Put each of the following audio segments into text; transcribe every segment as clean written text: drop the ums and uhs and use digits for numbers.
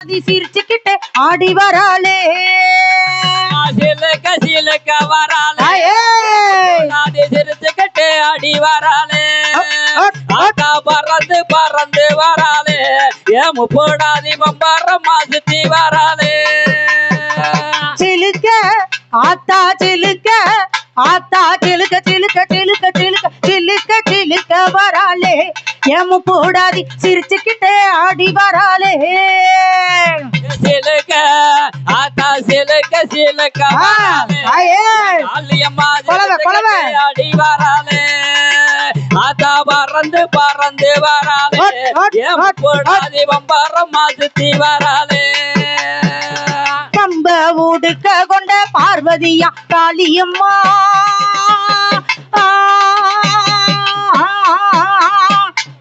சிரிச்சுக்கிட்டு ஆடி வராளே சிலுக்க சிலுக்க வராளே சிரிச்சுக்கிட்டு ஆடி வராளே ஆட்டா பறந்து பறந்து வராளே ஏமு போடாதி பம்பரமா சுத்தி வராளே சிலுக்க ஆத்தா சிலுக்க ஆத்தா சிலுக்க சிலுக்க சிலுக்க சிலுக்க சிலுக்க சிலுக்க வராளே ஏமு போடாதி சிரிச்சுக்கிட்டே ஆடி வராளே சிலுக்க ஆத்தா சிலுக்க சிலுக்க ஆடி வராளே ஆத்தா பறந்து பறந்து வராளே ஏமு போடாதி பம்பரமா சுத்தி வராளே கம்ப ஊடுக்க கொண்ட பார்வதியா காளியம்மா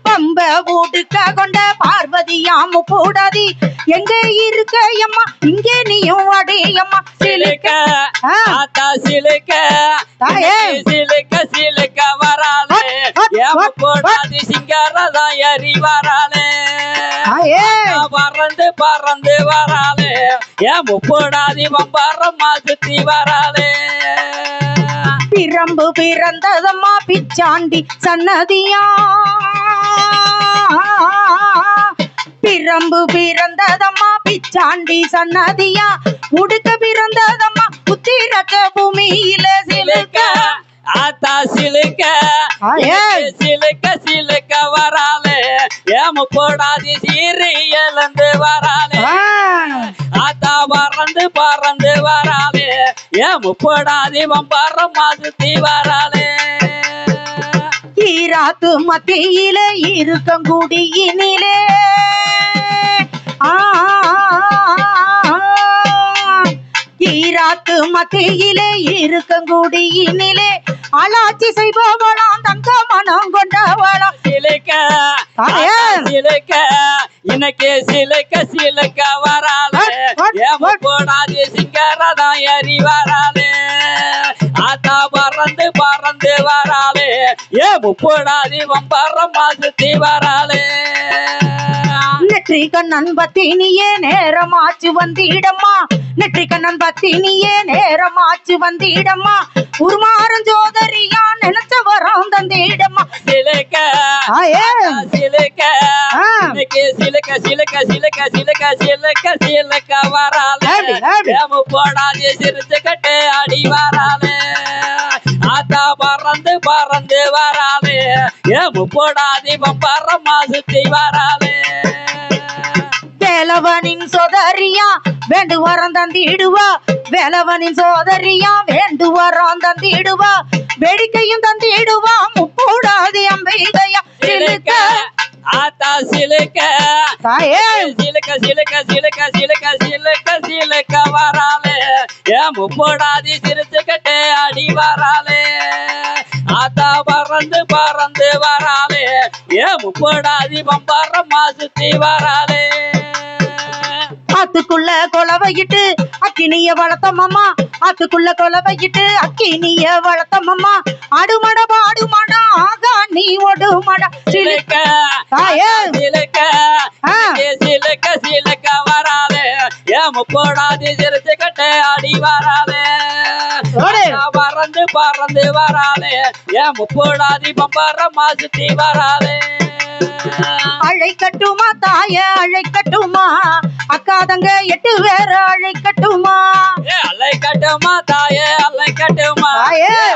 கம்ப ஊடுக்க கொண்ட பார்வதியாமு கூடாதி எங்க இருக்க அம்மா இங்கே நீயும் அடியம்மா சிலுக்க ஆத்தா சிலுக்க சிலுக்க சிலுக்க வராளே ஏமு போடாதி சிங்காரதா ஏறி வராளே பறந்து பறந்து வராளே ஏமு போடாதி பம்பரமா சுத்தி வராளே பிரம்பு பிறந்ததம்மா பிச்சாண்டி சன்னதியா பிரம்பு பிறந்ததம்மா பிச்சாண்டி சன்னதியா உடுக்க பிறந்ததம்மா புத்திரக்க பூமியில சிலுக்க ஆத்தா சிலுக்க சிலுக்க சிலுக்க வராளே ஏமு போடாதி சீரி எழுந்து வராளே ஆத்தா பறந்து பறந்து வராளே ஏமு போடாதி பம்பரமா சுத்தி வராளே ஈராத்து மத்தியில இருக்கங்குடியினிலே ஈராத்து மத்தியிலே இருக்கங்குடியினிலே அலாட்சி செய்பவளாம் தங்க மனம் கொண்டவளாம் சிலுக்க சிலுக்க இன்னைக்கு சிலுக்க சிலுக்க வராளே ஏமு போடாதி சிங்கரதா ஏறி வராளே ஆத்தா பறந்து பறந்து வராளே ஏமு போடாதி பம்பரமா சுத்தி வராளே நெற்றி கண்ணன் பத்தினியே நேரமாச்சு வந்திடம்மா நெற்றி கண்ணன் பத்தினியே நேரமாச்சு வந்திடம்மா உருமாறும் ஜோதரியா நினைச்ச வரம் தந்திடம்மா சிலுக்க சிலுக்க இன்னைக்கு சிலுக்க சிலுக்க சிலுக்க சிலுக்க சிலுக்க சிலுக்க வராளே ஏமு போடாதி சிரிச்சுக்கிட்டு அடி வராளே ஆத்தா பறந்து பறந்து வராளே ஏமு போடாதி பம்பரமா சுத்தி வராளே வேலவனின் சோதரியா வேண்டு வரம் தந்திடுவா வேலவனின் சோதரியா வேண்டு வரம் தந்திடுவா வேடிக்கையும் தந்திடுவா முப்பூடாதி அம்பிகையா சிலுக்க ஆத்தா சிலுக்க சிலுக்க சிலுக்க சிலுக்க சிலுக்க சிலுக்க சிலுக்க வராளே ஏமு போடாதி சிரிச்சுக்கிட்டே அடி வராளே ஆத்தா பறந்து பறந்து வராளே ஏமு போடாதி பம்பரமா சுத்தி வராளே ஆத்துக்குள்ள கொலவையிட்டு அக்கினிய வளர்த்தம்மா ஆத்துக்குள்ள கொலவையிட்டு அக்கினிய வளர்த்தம்மா அடுமட பாடுமட ஆகா நீ ஒடுமட சிலுக்க சிலுக்க சிலுக்க சிலுக்க வராளே ஏமு போடாதி சிரிச்சுக்கிட்டே அடி வராளே பறந்து பறந்து வராளே ஏமு போடாதி பம்பரமா சுத்தி வராளே அழைக்கட்டுமா தாய அழைக்கட்டுமா அக்காதங்க 8 பேர் அழைக்கட்டுமா அழைக்கட்டுமா தாயே அழைக்கட்டுமா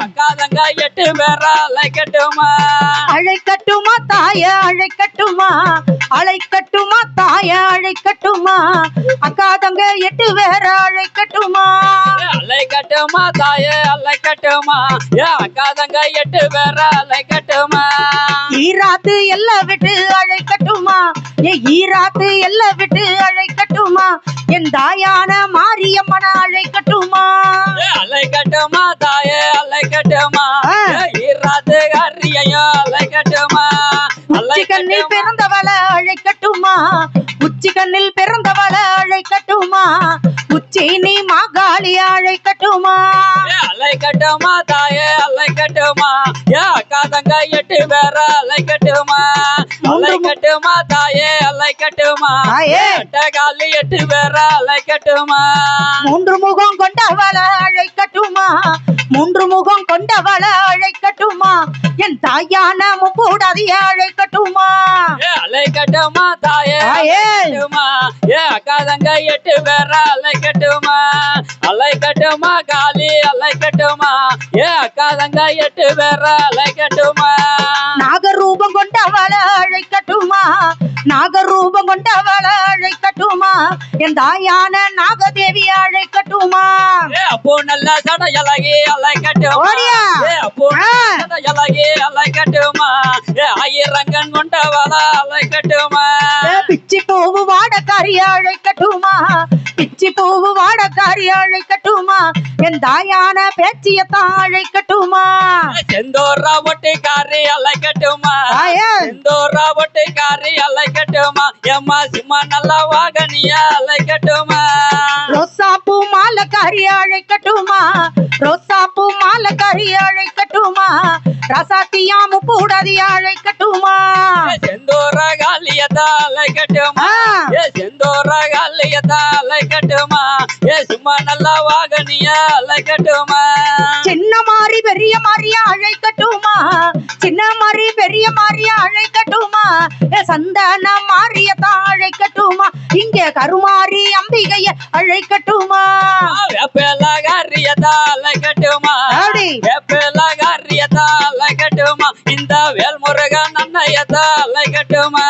அக்காதங்க 8 பேர் அழைக்கட்டுமா அழைக்கட்டுமா தாய அழைக்கட்டுமா அழைக்கட்டுமா தாய அழைக்கட்டுமா அக்காதங்க 8 பேர் அழைக்கட்டுமா அழைக்கட்டுமா தாயே அழைக்கட்டுமா அக்காதங்க 8 பேர் அழைக்கட்டுமா ஈராத்து எல்லாம் விட்டு அழைக்கட்டுமா ஈராத்து எல்லாம் விட்டு அழைக்கட்டுமா என் தாயான மாரியம்மன அழைக்கட்டுமா அழைக்கட்டுமா தாயே அழைக்கட்டுமா ஈராத்து கரியையோ அழைக்கட்டுமா உச்சி கண்ணில் பிறந்தவள அழைக்கட்டுமா உச்சி கண்ணில் பிறந்தவள அழைக்கட்டுமா உச்சி நீ மாகாளி அழைக்கட்டுமா அழைக்கட்டுமா தாயே அழைக்கட்டுமா அக்கா தங்க 8 பேர அழைக்கட்டுமா அழைக்கட்டுமா கட்டுமா தாயே அலை கட்டுமா தாயே. காலி 8 பேரா அலை கட்டுமா 3 முகம் கொண்டவள அழைக்கட்டுமா 3 முகம் கொண்டவள அழைக்கட்டுமா என் தாயான முக்கூடாதி அழைக்கட்டுமா அலை கட்டுமா தாயே தாயே. கட்டுமா அக்கா தங்க 8 பேரா அலை கட்டுமா அலை கட்டுமா காலி அலை கட்டுமா அக்கா தங்க 8 பேரா அலை கட்டுமா நாகரூபம் கொண்டவள அழைக்கட்டுமா நாகரூபம் கொண்டவள அழைக்கட்டுமா என் தாயான நாகதேவி அழைக்கட்டுமா அப்போ நல்ல சடையலகி அலை கட்டுமா ஓடியா. அப்போ சடையலகி அலை கட்டுமா ஆயிரங்கன் கொண்டவள அலை கட்டுமா பிச்சி பூவு வாடக்காரி அழைக்கட்டுமா பிச்சி பூவு வாடக்காரி அழைக்கட்டுமா என் தாயான பேச்சியத்தான் அழைக்கட்டுமா செந்தூரா ஒட்டிக்காரி அலை கட்டுமா தாயே. செந்தூரா ஒட்டிக்காரி அலை கட்டுமா எம்மா சிம்மா நல்ல வாகனியா அலை கட்டுமா ரோசாப்பூ மாலக்காரி அழைக்கட்டுமா ரோசாப்பூ மாலக்காரி அழைக்கட்டுமா ரசாத்தியா முப்பூடாதி அழைக்கட்டுமா செந்தூர காலியதா அலை கட்டுமா செந்தூர காலியதா அலை கட்டுமா சும்மா நல்ல வாகனியா அலை கட்டுமா சின்ன மாறி பெரிய மாறியா அழைக்கட்டுமா சின்ன மாறி பெரிய மாறியா அழைக்கட்டுமா சந்தன மாரியத்தான் அழைக்கட்டுமா இங்கே கருமாரி அம்பிகைய அழைக்கட்டுமா வேப்பலகாரியதா அலை கட்டுமா அப்படி. வேப்பலகாரியதா அலை கட்டுமா இந்த வேல்முருகன் அன்னையதா அலை கட்டுமா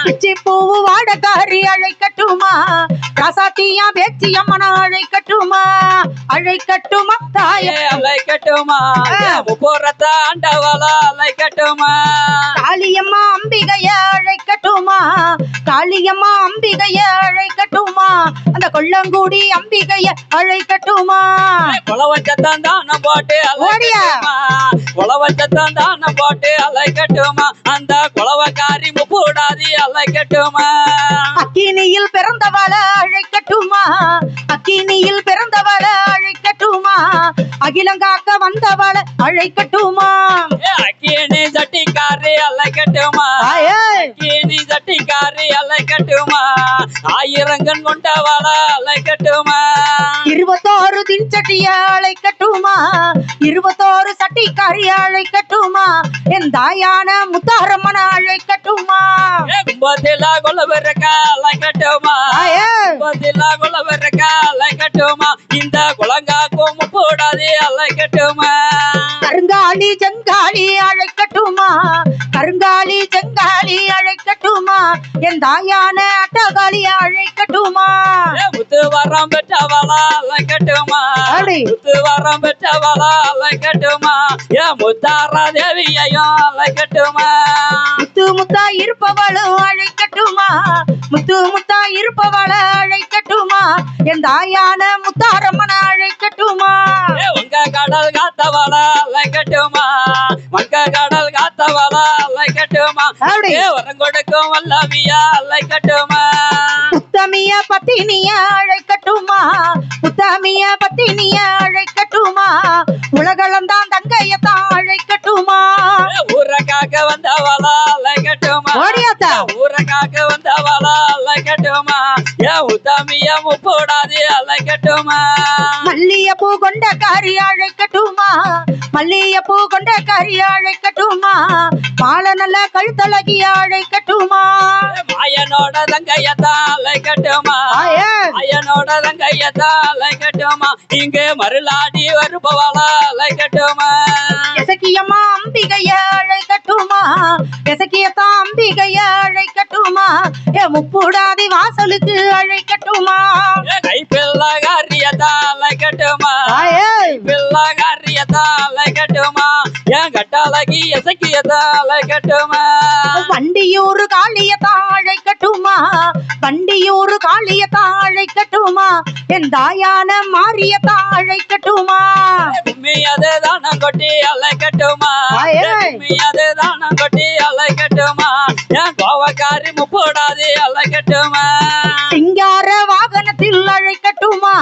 பிச்சி பூவு வாடக்காரி அழைக்கட்டுமா ராசாத்தியா பேச்சியம்மன அழைக்கட்டுமா அழைக்கட்டுமா தாயே அலை கட்டுமா முப்பூரத்த ஆண்டவளா அலை கட்டுமா காளியம்மா அம்பிகைய அழைக்கட்டுமா காளியம்மா அம்பிகைய அழைக்கட்டுமா அந்த கொல்லங்குடி அம்பிகைய அழைக்கட்டுமா குளவச்சத்தான் தானம் போட்டு அலை ஓடியா. கட்டுமா குளவச்சத்தான் தானம் போட்டு அலை கட்டுமா அந்த குளவக்காரி முப்பூடாதி அலை கட்டுமா அக்கினியில் பிறந்தவள அழைக்கட்டுமா அக்கினியில் பிறந்தவள அழைக்கட்டுமா அகிலங்காக்க வந்தவள அழைக்கட்டுமா அக்கினி சட்டிக்காரி அலை கட்டுமா தாயே. அக்கினி சட்டிக்காரி அலை கட்டுமா ஆயிரங்கன் கொண்டவள அலை கட்டுமா 21 தின்சட்டிய அழைக்கட்டுமா 21 சட்டிக்காரி அழைக்கட்டுமா என் தாயான முத்தாரம்மன அழைக்கட்டுமா கும்பத்தில கொலவரக்கா அலை கட்டுமா தாயே. கும்பத்தில கொலவரக்கா அலை கட்டுமா இந்த குளங்காக்கும் முப்பூடாதி அலை கட்டுமா கருங்காலி செங்காலி அழைக்கட்டுமா கருங்காலி செங்காலி அழைக்கட்டுமா என் தாயான அட்டகாளி அழைக்கட்டுமா முத்து வரம் பெற்றவளா அலை கட்டுமா அப்படி. முத்து வரம் பெற்றவளா அலை கட்டுமா முத்தாரா தேவியையும் அலை கட்டுமா முத்து முத்தா இருப்பவளும் அழைக்கட்டுமா முத்து முத்தா இருப்பவள அழைக்கட்டுமா என் தாயான முத்தாரம்மன அழைக்கட்டுமா உங்க கடல் காத்தவளா அலை கட்டுமா மங்க கடல் காத்தவளா அலை கட்டுமா அப்படி. வரம் கொடுக்கும் வல்லவியா அலை கட்டுமா உத்தமிய பத்தினிய அழைக்கட்டுமா உத்தமிய பத்தினிய அழைக்கட்டுமா உலகளந்தான் தங்கையத்தான் அழைக்கட்டுமா ஊரக்காக வந்தவளா அலை கட்டுமா ஓடியாத்தா. ஊரக்காக வந்தவளா அலை கட்டுமா உத்தமிய முப்பூடாதி அலை கட்டுமா மல்லியப்பூ கொண்ட காரி அழைக்கட்டுமா மல்லியப்பூ கொண்ட காரி அழைக்கட்டுமா மாலை நல்ல கழுத்தழகி அழைக்கட்டுமா மாயனோட தங்கையத்தான் அலை கட்டுமா தாயே. மாயனோட தங்கையத்தான் அலை கட்டுமா இங்கு மருளாடி வருபவளா அலை கட்டுமா எசக்கியம்மா அம்பிகைய அழைக்கட்டுமா எசக்கியத்தான் அம்பிகைய அழைக்கட்டுமா முப்புடாதி வாசலுக்கு அழைக்கட்டுமா கைப்பிள்ளகாரியத்தான் அலை கட்டுமா தாயே. பிள்ளகாரியத்தான் அலை கட்டுமா என் கட்டாளகி எசக்கியத்தான் அலை கட்டுமா வண்டியூர் காளியத்தான் அழைக்கட்டுமா வண்டியூர் காளியத்தான் அழைக்கட்டுமா என் தாயான மாரியத்தான் அழைக்கட்டுமா கும்மியது தானம் கொட்டி அலை கட்டுமா தாயே. கும்மியது தானம் கொட்டி அலை கட்டுமா என் கோவக்காரி முப்பூடாதி அலை கட்டுமா சிங்கார வாகனத்தில் அழைக்கட்டுமா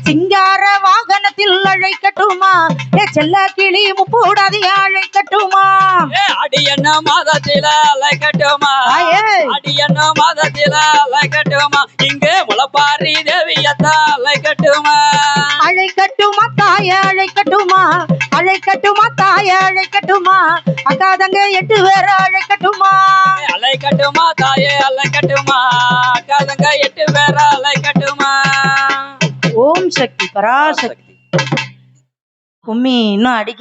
சிங்கார வாகனத்தில் அழைக்கட்டுமா ஏ செல்ல கிளி முப்பூடாதி அழைக்கட்டுமா அடி என்ன மாதத்தில அழைக்கட்டுமா தாயே அடி என்ன மாதத்தில அழைக்கட்டுமா இங்கே முளப்பாரி தேவியத்தான் அழைக்கட்டுமா அழைக்கட்டுமா தாய அழைக்கட்டுமா அழைக்கட்டுமா தாய அழைக்கட்டுமா அக்கா தங்க 8 பேரை அழைக்கட்டுமா அழைக்கட்டுமா தாயே அழைக்கட்டுமா அக்காதங்க 8 பேரை அழைக்கட்டுமா ஓம் சக்தி பராசக்தி கும்மி இன்னும் அடிக்க